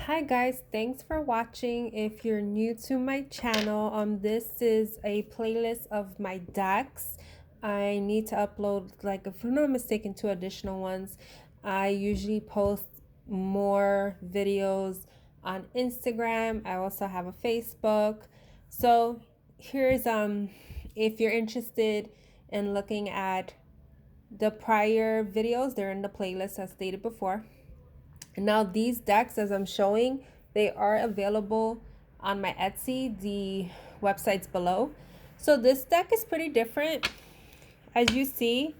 Hi guys, thanks for watching. If you're new to my channel, this is a playlist of my decks. I need to upload, like, if I'm not mistaken, 2 additional ones. I usually post more videos on Instagram. I also have a Facebook. So here's if you're interested in looking at the prior videos, they're in the playlist as stated before. Now these decks, as I'm showing, they are available on my Etsy. The website's below. So this deck is pretty different. As you see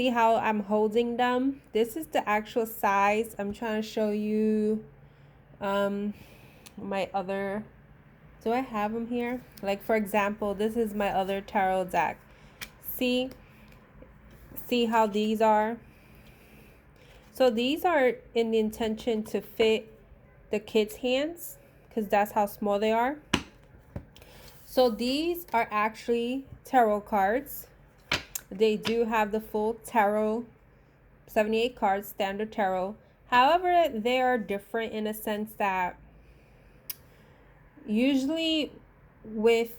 how I'm holding them? This is the actual size. I'm trying to show you my other, do I have them here? Like, for example, this is my other tarot deck. See how these are? So these are in the intention to fit the kids' hands because that's how small they are. So these are actually tarot cards. They do have the full tarot, 78 cards, standard tarot. However, they are different in a sense that usually with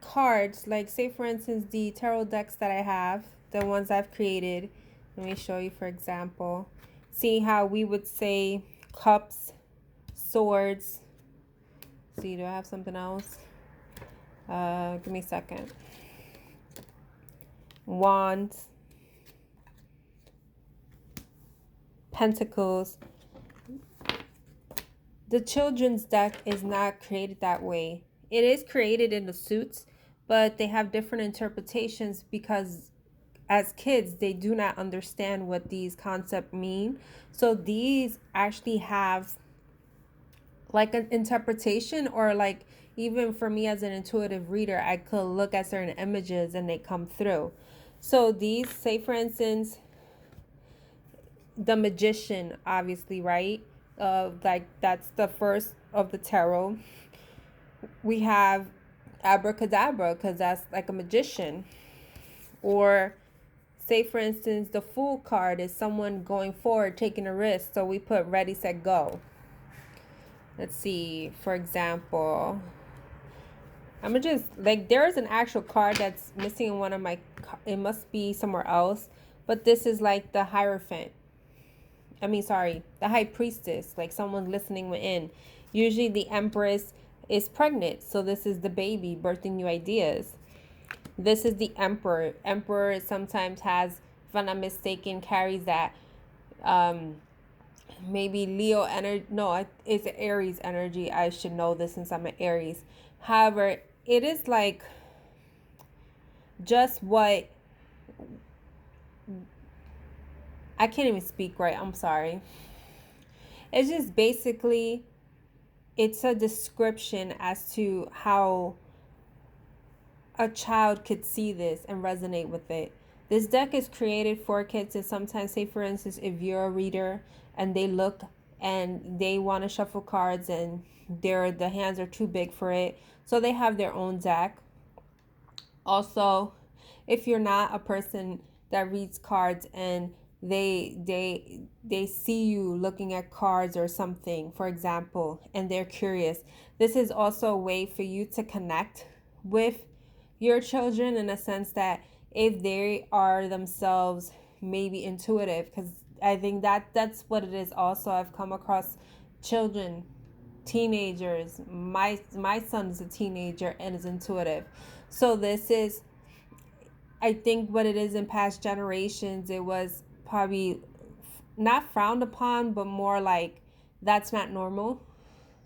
cards, like say for instance the tarot decks that I have, the ones I've created, let me show you. For example, see how we would say cups, swords. See, do I have something else? Give me a second. Wands, pentacles. The children's deck is not created that way. It is created in the suits, but they have different interpretations because as kids they do not understand what these concepts mean. So these actually have like an interpretation, or like even for me as an intuitive reader, I could look at certain images and they come through. So these, say for instance, the magician, obviously, right? Like that's the first of the tarot. We have abracadabra because that's like a magician. Or say for instance, the fool card is someone going forward, taking a risk. So we put ready, set, go. Let's see, for example, I'm gonna just, like, there is an actual card that's missing in one of my, it must be somewhere else, but this is like the Hierophant. The High Priestess, like someone listening within. Usually the Empress is pregnant, so this is the baby birthing new ideas. This is the Emperor. Emperor sometimes has, if I'm not mistaken, carries that maybe Leo energy. No, it's Aries energy. I should know this since I'm an Aries. However, it is like just what, I can't even speak right. I'm sorry. It's just basically, it's a description as to how a child could see this and resonate with it. This deck is created for kids to sometimes, say for instance, if you're a reader and they look and they want to shuffle cards and the hands are too big for it, so they have their own deck. Also, if you're not a person that reads cards and they see you looking at cards or something, for example, and they're curious, this is also a way for you to connect with your children in a sense that if they are themselves maybe intuitive, because I think that's what it is. Also, I've come across children, teenagers. My son is a teenager and is intuitive. So this is, I think, what it is. In past generations, it was probably not frowned upon, but more like that's not normal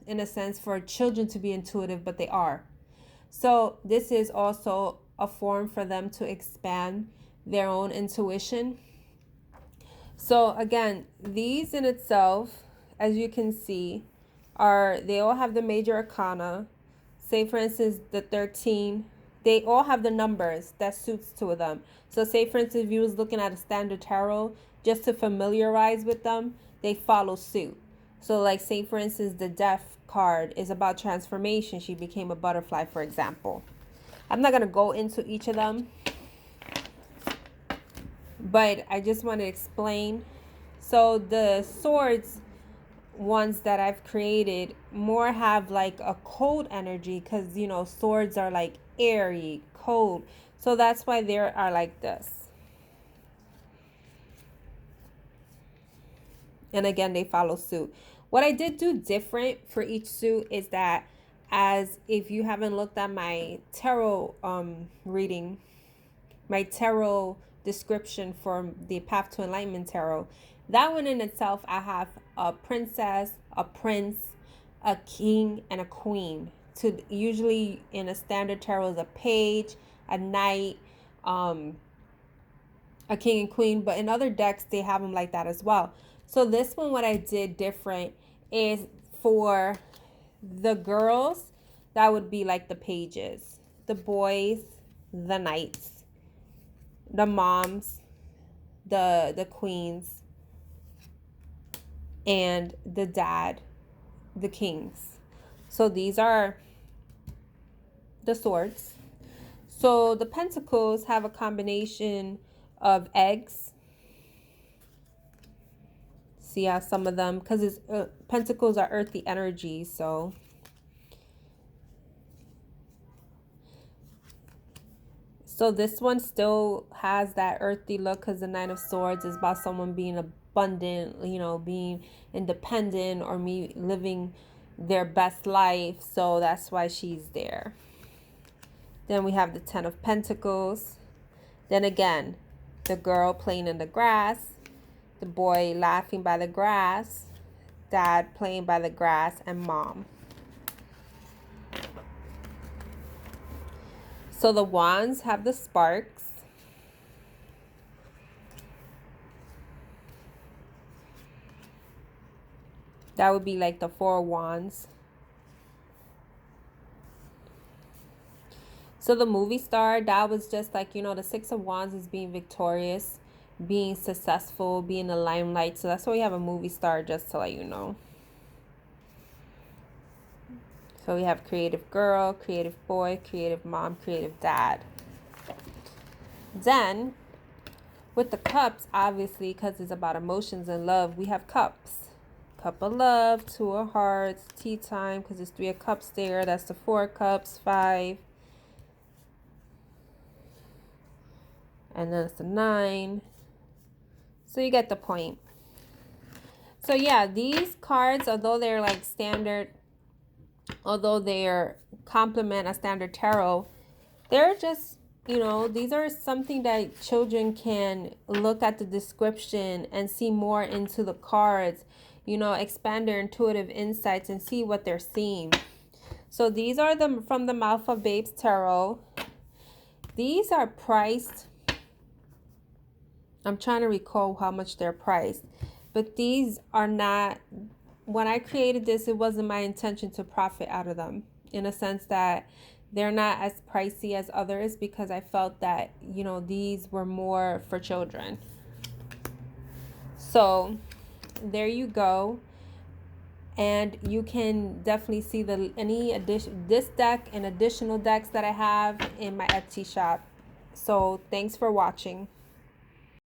in a sense for children to be intuitive, but they are. So this is also a form for them to expand their own intuition. So again, these in itself, as you can see, they all have the major arcana. Say for instance the 13, they all have the numbers that suits to them. So say for instance, if you was looking at a standard tarot, just to familiarize with them, they follow suit. So like, say for instance, the Death card is about transformation. She became a butterfly, for example. I'm not going to go into each of them, but I just want to explain. So the swords, ones that I've created more have like a cold energy, because you know swords are like airy, cold, so that's why they are like this. And again, they follow suit. What I did do different for each suit is that, as if you haven't looked at my tarot reading, my tarot description for the Path to Enlightenment tarot, that one in itself, I have a princess, a prince, a king, and a queen. To usually in a standard tarot is a page, a knight, a king and queen, but in other decks they have them like that as well. So this one, what I did different is for the girls, that would be like the pages, the boys, the knights, the moms, the queens, and the dad, the kings. So these are the swords. So the pentacles have a combination of eggs. See how some of them, because it's pentacles are earthy energy, so this one still has that earthy look, because the Nine of Swords is about someone being abundant, you know, being independent, or me living their best life. So that's why she's there. Then we have the Ten of Pentacles. Then again, the girl playing in the grass, the boy laughing by the grass, dad playing by the grass, and mom. So the wands have the sparks. That would be like the Four of Wands. So the movie star, that was just like, you know, the Six of Wands is being victorious, being successful, being the limelight. So that's why we have a movie star, just to let you know. So we have creative girl, creative boy, creative mom, creative dad. Then with the cups, obviously, because it's about emotions and love, we have cups. Cup of love, Two of hearts, tea time, because there's Three of cups there. That's the Four of cups, 5. And then it's a 9. So you get the point. So yeah, these cards, although they're like standard, although they're complement a standard tarot, they're just, you know, these are something that children can look at the description and see more into the cards, you know, expand their intuitive insights and see what they're seeing. So these are from the Mouth of Babes Tarot. These are priced, I'm trying to recall how much they're priced, but these are not, when I created this, it wasn't my intention to profit out of them, in a sense that they're not as pricey as others, because I felt that, you know, these were more for children. So there you go. And you can definitely see this deck and additional decks that I have in my Etsy shop. So thanks for watching.